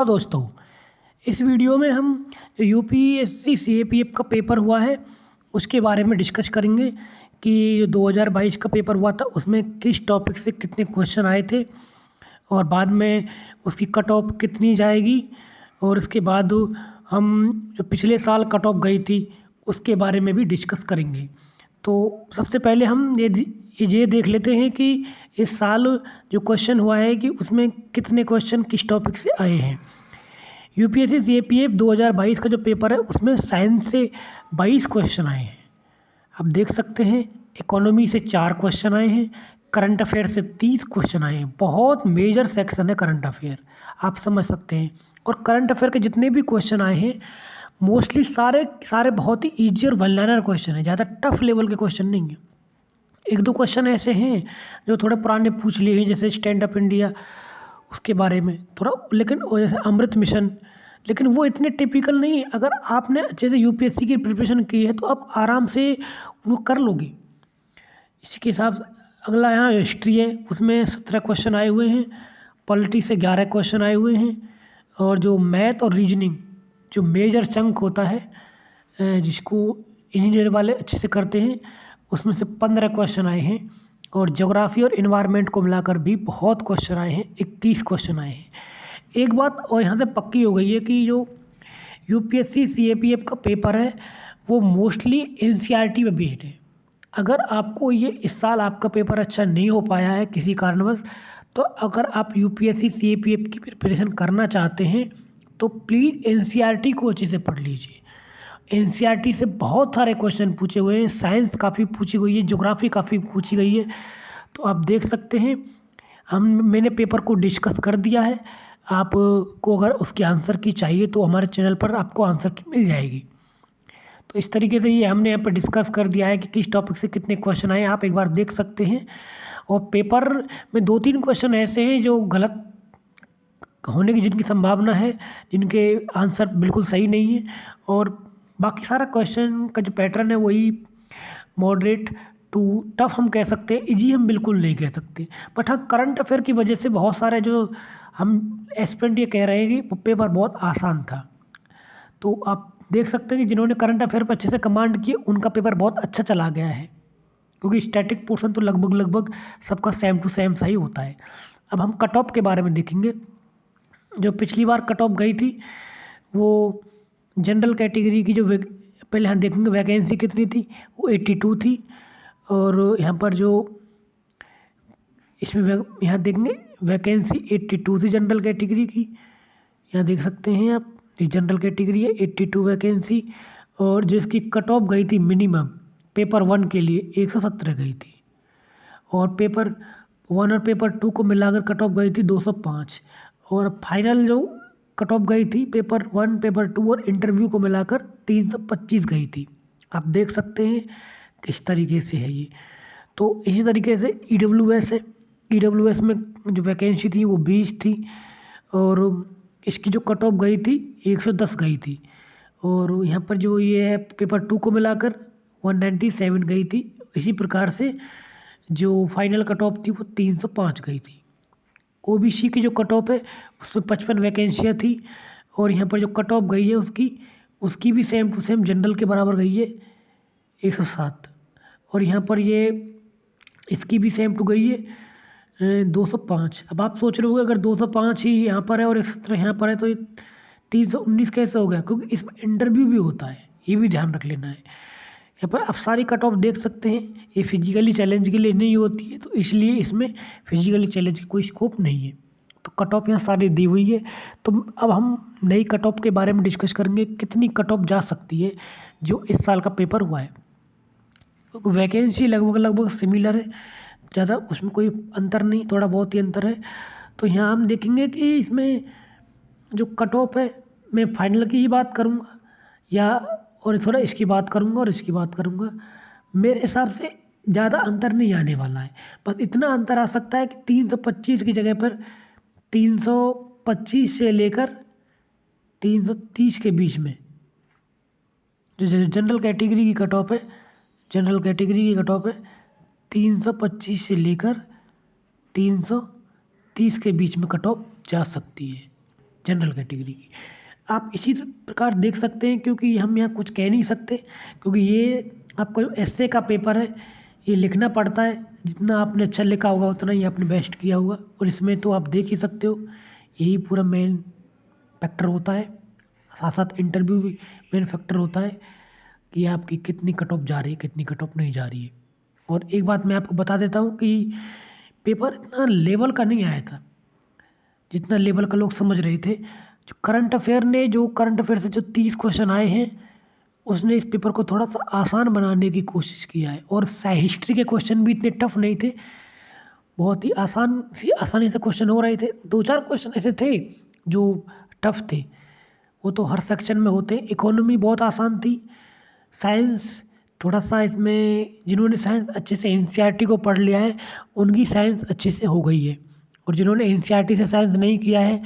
दोस्तों, इस वीडियो में हम यूपीएससी सीएपीएफ का पेपर हुआ है उसके बारे में डिस्कस करेंगे कि 2022 का पेपर हुआ था उसमें किस टॉपिक से कितने क्वेश्चन आए थे और बाद में उसकी कट ऑफ कितनी जाएगी और उसके बाद हम जो पिछले साल कट ऑफ गई थी उसके बारे में भी डिस्कस करेंगे। तो सबसे पहले हम ये देख लेते हैं कि इस साल जो क्वेश्चन हुआ है कि उसमें कितने क्वेश्चन किस टॉपिक से आए हैं। यूपीएससी सीएपीएफ 2022 का जो पेपर है उसमें साइंस से 22 क्वेश्चन आए हैं। आप देख सकते हैं इकोनॉमी से 4 क्वेश्चन आए हैं, करंट अफेयर से 30 क्वेश्चन आए हैं। बहुत मेजर सेक्शन है करंट अफेयर, आप समझ सकते हैं। और करंट अफेयर के जितने भी क्वेश्चन आए हैं मोस्टली सारे बहुत ही ईजी और वनलाइनर क्वेश्चन है, ज़्यादा टफ लेवल के क्वेश्चन नहीं है। एक दो क्वेश्चन ऐसे हैं जो थोड़े पुराने पूछ लिए हैं, जैसे स्टैंड अप इंडिया उसके बारे में थोड़ा, लेकिन वो जैसे अमृत मिशन, लेकिन वो इतने टिपिकल नहीं है। अगर आपने अच्छे से यूपीएससी की प्रिपरेशन की है तो आप आराम से वो कर लोगे। इसी के हिसाब अगला यहाँ हिस्ट्री है, उसमें 17 क्वेश्चन आए हुए हैं, पॉलिटी से 11 क्वेश्चन आए हुए हैं, और जो मैथ और रीजनिंग जो मेजर चंक होता है जिसको इंजीनियर वाले अच्छे से करते हैं उसमें से 15 क्वेश्चन आए हैं। और ज्योग्राफी और इन्वायरमेंट को मिलाकर भी बहुत क्वेश्चन आए हैं, 21 क्वेश्चन आए हैं। एक बात और यहाँ से पक्की हो गई है कि जो यूपीएससी सीएपीएफ का पेपर है वो मोस्टली एनसीईआरटी पे बेस्ड है। अगर आपको ये इस साल आपका पेपर अच्छा नहीं हो पाया है किसी कारणवश, तो अगर आप यूपीएससी सीएपीएफ की प्रिपरेशन करना चाहते हैं तो प्लीज़ एनसीईआरटी को अच्छे से पढ़ लीजिए। एनसीईआरटी से बहुत सारे क्वेश्चन पूछे हुए हैं, साइंस काफ़ी पूछी गई है, ज्योग्राफी काफ़ी पूछी गई है। तो आप देख सकते हैं मैंने पेपर को डिस्कस कर दिया है। आपको अगर उसके आंसर की चाहिए तो हमारे चैनल पर आपको आंसर की मिल जाएगी। तो इस तरीके से ये हमने यहाँ पर डिस्कस कर दिया है कि किस टॉपिक से कितने क्वेश्चन आए, आप एक बार देख सकते हैं। और पेपर में 2-3 क्वेश्चन ऐसे हैं जो गलत होने की जिनकी संभावना है, जिनके आंसर बिल्कुल सही नहीं है। और बाकी सारा क्वेश्चन का जो पैटर्न है वही मॉडरेट टू टफ हम कह सकते हैं, इजी हम बिल्कुल नहीं कह सकते। बट हाँ, करंट अफेयर की वजह से बहुत सारे जो हम एस्पिरेंट ये कह रहे हैं कि पेपर बहुत आसान था। तो आप देख सकते हैं कि जिन्होंने करंट अफेयर पर अच्छे से कमांड किए उनका पेपर बहुत अच्छा चला गया है, क्योंकि स्टैटिक पोर्शन तो लगभग सबका सेम टू सेम सही होता है। अब हम कट ऑफ के बारे में देखेंगे। जो पिछली बार कट ऑफ गई थी वो जनरल कैटेगरी की जो पहले हम देखेंगे वैकेंसी कितनी थी, वो 82 थी। और यहाँ पर जो इसमें यहाँ देखेंगे वैकेंसी 82 थी जनरल कैटेगरी की। यहाँ देख सकते हैं आप, ये जनरल कैटेगरी है, 82 वैकेंसी। और जिसकी कट ऑफ गई थी मिनिमम पेपर 1 के लिए 117 गई थी, और पेपर 1 और पेपर 2 को मिलाकर कट ऑफ गई थी 205। और फाइनल जो कट ऑफ गई थी पेपर 1, पेपर 2 और इंटरव्यू को मिलाकर 325 गई थी। आप देख सकते हैं किस तरीके से है ये। तो इसी तरीके से ईडब्ल्यूएस है, ईडब्ल्यूएस में जो वैकेंसी थी वो 20 थी, और इसकी जो कट ऑफ गई थी 110 गई थी। और यहाँ पर जो ये है पेपर 2 को मिलाकर 197 गई थी। इसी प्रकार से जो फाइनल कट ऑफ थी वो 305 गई थी। ओबीसी की जो कट ऑफ है उसमें 55 वैकेंसियाँ थी, और यहाँ पर जो कट ऑफ गई है उसकी भी सेम टू सेम जनरल के बराबर गई है 107। और यहाँ पर ये इसकी भी सेम टू गई है 205। अब आप सोच रहे होंगे अगर 205 ही यहाँ पर है और 117 यहाँ पर है तो ये 319 कैसे हो गया, क्योंकि इसमें इंटरव्यू भी होता है, ये भी ध्यान रख लेना है। यहाँ पर आप सारी कट ऑफ देख सकते हैं, ये फिजिकली चैलेंज के लिए नहीं होती है, तो इसलिए इसमें फिजिकली चैलेंज की कोई स्कोप नहीं है। तो कट ऑफ यहाँ सारी दी हुई है। तो अब हम नई कट ऑफ के बारे में डिस्कस करेंगे, कितनी कट ऑफ जा सकती है जो इस साल का पेपर हुआ है। वैकेंसी लगभग सिमिलर है, ज़्यादा उसमें कोई अंतर नहीं, थोड़ा बहुत ही अंतर है। तो यहाँ हम देखेंगे कि इसमें जो कट ऑफ है, मैं फाइनल की ही बात करूँगा या और थोड़ा इसकी बात करूँगा और इसकी बात करूँगा। मेरे हिसाब से ज़्यादा अंतर नहीं आने वाला है, बस इतना अंतर आ सकता है कि 325 की जगह पर 325 से लेकर 330 के बीच में जो जनरल कैटेगरी की कट ऑफ है, जनरल कैटेगरी की कट ऑफ है 325 से लेकर 330 के बीच में कट ऑफ जा सकती है। जनरल कैटेगरी की। आप इसी प्रकार देख सकते हैं, क्योंकि हम यहाँ कुछ कह नहीं सकते, क्योंकि ये आपको एस्से का पेपर है, ये लिखना पड़ता है। जितना आपने अच्छा लिखा होगा उतना ही आपने बेस्ट किया होगा। और इसमें तो आप देख ही सकते हो, यही पूरा मेन फैक्टर होता है। साथ साथ इंटरव्यू भी मेन फैक्टर होता है कि आपकी कितनी कट ऑफ जा रही है, कितनी कट ऑफ नहीं जा रही है। और एक बात मैं आपको बता देता हूँ कि पेपर इतना लेवल का नहीं आया था जितना लेवल का लोग समझ रहे थे। जो करंट अफेयर से जो 30 क्वेश्चन आए हैं, उसने इस पेपर को थोड़ा सा आसान बनाने की कोशिश किया है। और हिस्ट्री के क्वेश्चन भी इतने टफ नहीं थे, बहुत ही आसानी से क्वेश्चन हो रहे थे। 2-4 क्वेश्चन ऐसे थे जो टफ थे, वो तो हर सेक्शन में होते हैं। इकोनॉमी बहुत आसान थी। साइंस थोड़ा सा, इसमें जिन्होंने साइंस अच्छे से एनसीईआरटी को पढ़ लिया है उनकी साइंस अच्छे से हो गई है, और जिन्होंने एनसीईआरटी से साइंस नहीं किया है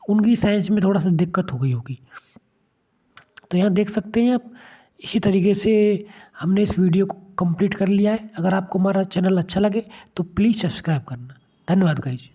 उनकी साइंस में थोड़ा सा दिक्कत हो गई होगी। तो यहाँ देख सकते हैं आप, इसी तरीके से हमने इस वीडियो को कंप्लीट कर लिया है। अगर आपको हमारा चैनल अच्छा लगे तो प्लीज़ सब्सक्राइब करना। धन्यवाद गाइज।